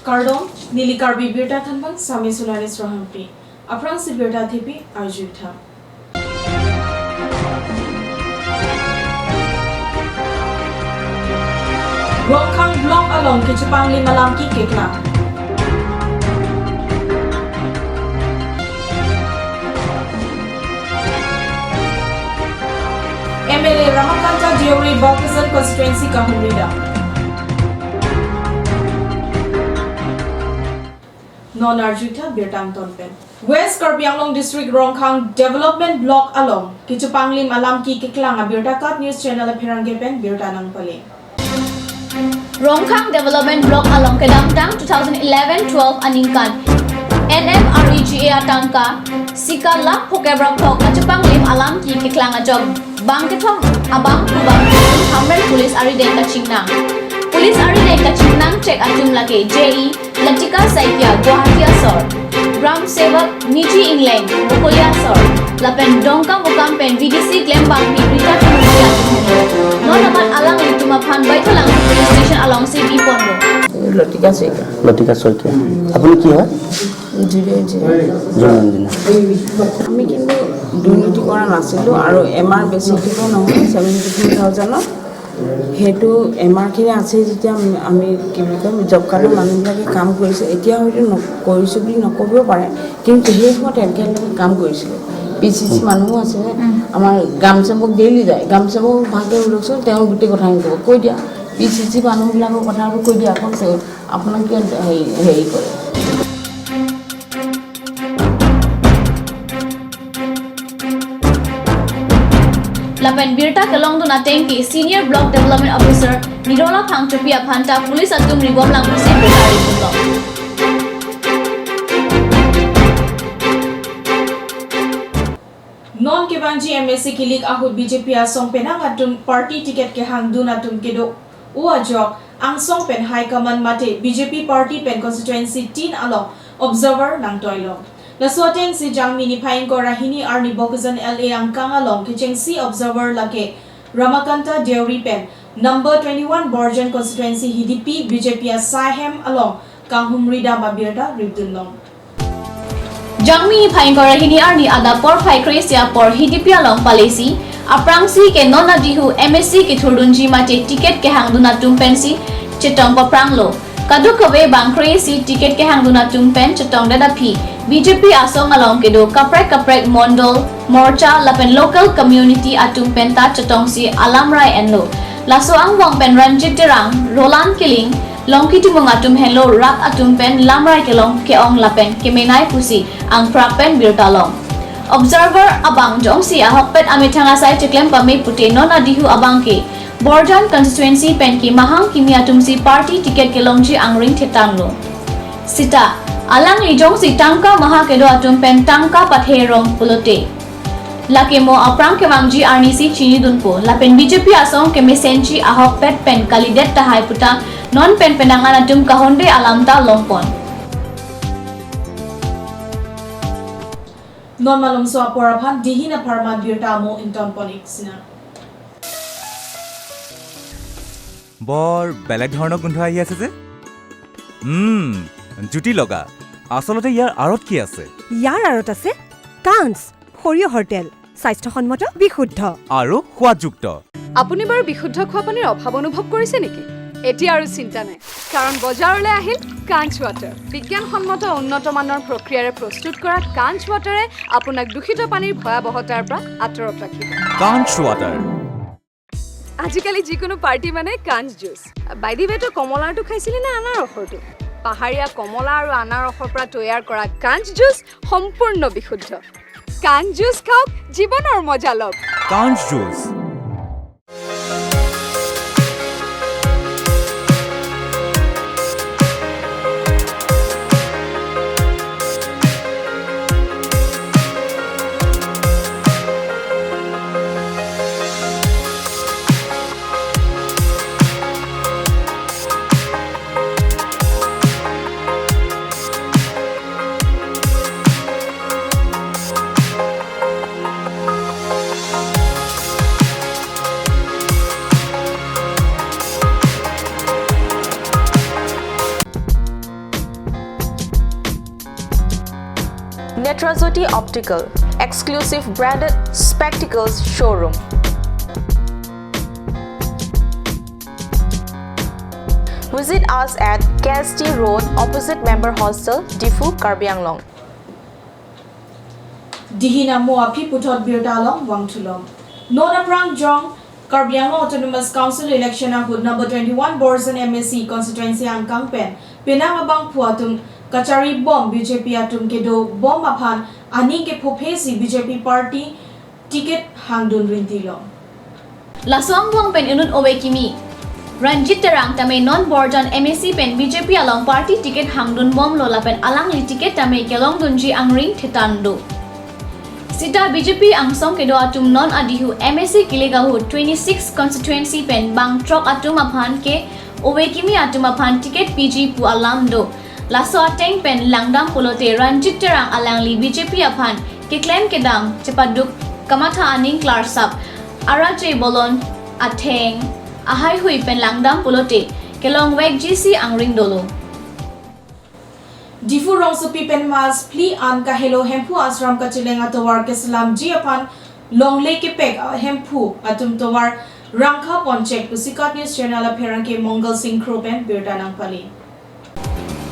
Kardom, Nili Karbi Birta Thanbang, Sami Sularis Rahampi. Aprang si Birta Thipi, Arjutha. Rongkang Blong Along, Kichapang Limalam Ki Kekla. MLA Ramakanta Diori Baukasan Constituency Kahumrida. Non-Arjutha Birtang Tonpen. West Karbi Anglong District Rongkang Development Block Along, Kichupanglim Alam Ki Kiklang, Birta Kat News Channel Pirangepen, Birta Nang Pali. Rongkang Development Block Along Kedamtang 2011-12 Aningkan. NMREGA Tangka, Sika Lak Pokebra Pok, Kichupanglim Alam Ki Kiklang Ajog, Bangketong Abang Kubang, Hammer Police Ariden Kachingna. Police Ariden Kachingnang check atum lake JE Latika Saikya Guwahati Asor Gram Sevak Niji England Mukolia Asor Lapen Dongka Mukampen VDC Glembang Ni Rita Tumusia Non naman alang litumaphan Baitalang Police Station along CP Pondo Latika Saikya Latika Saikya Apuni ki hoy আমি কিন্তু দুর্নীতি কৰা নাছিলো আৰু এমআৰ বেছি দিব নহয় 72000 হেতু এমআৰখিনি আছে যেতিয়া আমি কি কম জব কাৰ্ডৰ মানুহবিলাকে কাম কৰিছে এতিয়া হয়তো কৰিছো বুলি নকব পাৰে কিন্তু সেই সময়ত একেলগে কাম কৰিছিল পিচিসি মানুহ আছে আমাৰ গামচেবক ডেইলি যায় গামচেবক ভাগে উলকছ তেওঁ গুটি কথা ক'ব কৈ দিয়া পিচিসি মানুহবিলাকৰ কথাটো কৈ দিয়া আকৌ আপোনাক কি হেৰি কৰে Lapen Birta Kalong Dona Tengki Senior Block Development Officer Nirola Phangchopia Phanta Police Atum Ribom Lang Pusi Birta Ribom Non Kebanji MSC Kilik Ahud BJP Asong Penang Atum Party Ticket ke Hang Dun Atum Kedo Uajok Ang Song Pen High Command Mate BJP Party Pen Constituency 10 Along Observer Nang Toilong Laswateng si Jangmi ni Phaing ko Rahini Arni Bokazan LA ang Kangalong Kicheng si Observer Lake Ramakanta Dairy Pen Number 21 Borjan Constituency HDP BJP Sahem Along Kanghumrida Mabirda Ribdunlong Jangmi ni Phaing ko Rahini Arni Adapor Phai Kresia por HDP Along Palesi Aprangsi ke Nona Dihu MSC ke Thurdunji Mate Ticket ke Hangduna Tumpensi Chetong Papranglo Kadukawe Bang Kreasi Ticket ke Hangduna Tumpen Chetong Dadapi BJP Asong Along Kedo Kaprek Mondol Morcha Lapen Local Community Atum Penta Chetong si Alamrai Enlo Laso Ang Wong Pen Ranjit Derang Roland Killing Longki Tumong Atum Hello Rak Atum Pen Lamrai Kelong Keong Lapen Kemenai Pusi Ang Prapen Birtalong Observer Abang Jong si Ahokpet Amithangasai Cheklem Pame Pute Non Adihu Abang Ke Borjan Constituency Penki Mahang Kimi Atum si Party Ticket Kelongji Ang Ring Tetanlo Sita Alang lijong si tangka maha kedo atum pen tangka patherong pulote. Lake mo aprang kemangji arni si chini dunpo. Lapen BJP asong keme senchi ahok pet pen kalidet tahai puta non pen penangan atum kahonde alam ta longpon. Non malum so aporaphan dihina pharma Birta mo inton ponics na বৰ বেলেগ ধৰণৰ গোন্ধ আহি আছে যে জুটি লগা আসলতে ইয়াৰ আৰত কি আছে ইয়াৰ আৰত আছে কাঞ্চ সৰিয়হৰ তেল স্বাস্থ্যসন্মত বিশুদ্ধ আৰু সোৱাদযুক্ত আপুনি বাৰু বিশুদ্ধ খোৱা পানীৰ অভাৱ অনুভৱ কৰিছে নেকি এতিয়া আৰু চিন্তা নাই কাৰণ বজাৰলৈ আহিল কাঞ্চ ৱাটাৰ বিজ্ঞানসন্মত উন্নত মানৰ প্ৰক্ৰিয়াৰে প্ৰস্তুত কৰা কাঞ্চ ৱাটাৰে আপোনাক দূষিত পানীৰ ভয়াৱহতাৰ পৰা আঁতৰত ৰাখিব কাঞ্চ ৱাটাৰ আজিকালি যিকোনো পাৰ্টি মানে কাঞ্চ জুচ বাইদি বেটো কমলাটো খাইছিলি না আনাৰসৰটো পাহাৰীয়া কমলা আৰু আনাৰসৰ পৰা তৈয়াৰ কৰা কাঞ্চ জুচ সম্পূৰ্ণ বিশুদ্ধ কাঞ্চ জুচ খাওক জীৱনৰ মজা লওক কাঞ্চ juice Netrajyoti Optical, exclusive branded spectacles showroom. Visit us at KST Road, opposite Member Hostel, Difu, Karbi. Dihina mo api putot birdalong wangtulong. Nona prang jong Karbi Autonomous Council election ahud number 21 Borzen MSC constituency ang kangpen. Pinangabang puatung kachari bom BJP atum kedo bom aphan ani ke phopesi BJP party ticket hangdun rintilong. Lasong wang pen inun owe kimi. Ranjit terang tame non-borjan MSC pen BJP along party ticket hangdun bom lola pen alang li ticket tame kelong dunji ang ring thitando. Sita BJP ang song kedo atum non adihu MSC kiligahu 26 constituency pen bang trok atum aphan ke owe kimi atum aphan ticket PG pu alam do. Laso ateng pen langdam pulote Ranjit terang alang li BJP aphan ke claim kedam cepaduk kamatha aning klarsap araje bolon ateng ahai hui pen langdam pulote kelong weg GC ang ring dolo. Difu rong supi pen mas pli an ka hello hempu asram ka chilenga towar ke salam ji apan long le ke pek hempu atum towar rangkha ponchek pusikat news channel apherang ke Mongol Singh Kropen birdanang pali.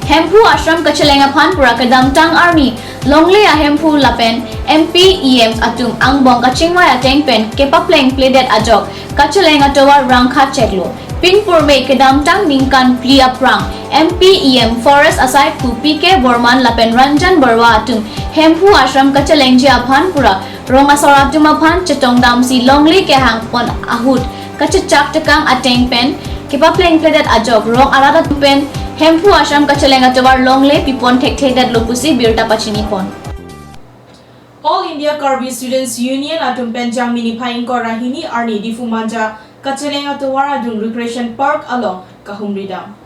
Hempu ashram kachalenga phan pura kadam tang army longle a hempu lapen MP EM atum ang bong kachingwa ateng pen kepapleng pledet ajok kachalenga towar rangkha cheklo pinpur me kadam tang ningkan plia prang MP EM forest aside pu PK Borman lapen Ranjan Barwa atum hempu ashram kachalengji aphan pura ronga soratum aphan chetong damsi longle ke hang pon ahud kachachak tekang ateng pen kepapleng pledet ajok rong arada pen hempu ashram kachalenga towar longle pipon thekthedat lopusi birta pachini pon. All India Karbi Students Union atum penjang mini phaing ko rahini arni difu manja kachalenga towar adung recreation park along kahumridam.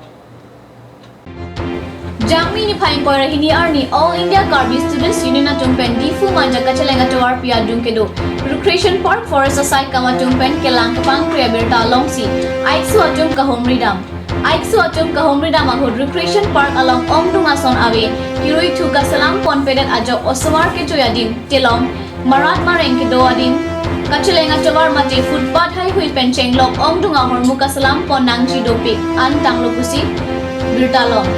Jangmi ni phaing ko rahini arni All India Karbi Students Union atum pen difu manja kachalenga towar pia dung kedo recreation park forest aside kamatum pen kelang kapang kriya birta longsi aiksu atum kahumridam. Aiksu atum kahumridam ahud recreation park along Omdungason awe kiroi thu kasalam pon pedet ajok oswar ke choyadim telong marat mareng ke doadim kachalenga towar mate footpath hai hui pencheng lok Omdunga hormu kasalam pon nangji dopik an tang lopusi birtalong.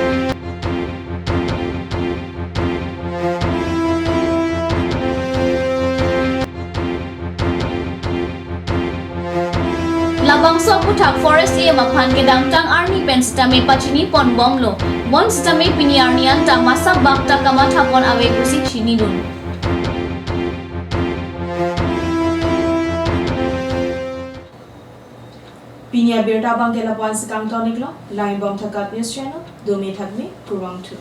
Labangso putak forest e maphan ke dangtang army pen stame pachini pon bomlo bon stame pini arnian tang masa bakta kamatha pon awe kusi chini dun. Pinya birta bang ke lapan sekang toniklo line bom thakat news channel domi thakme kurang tu.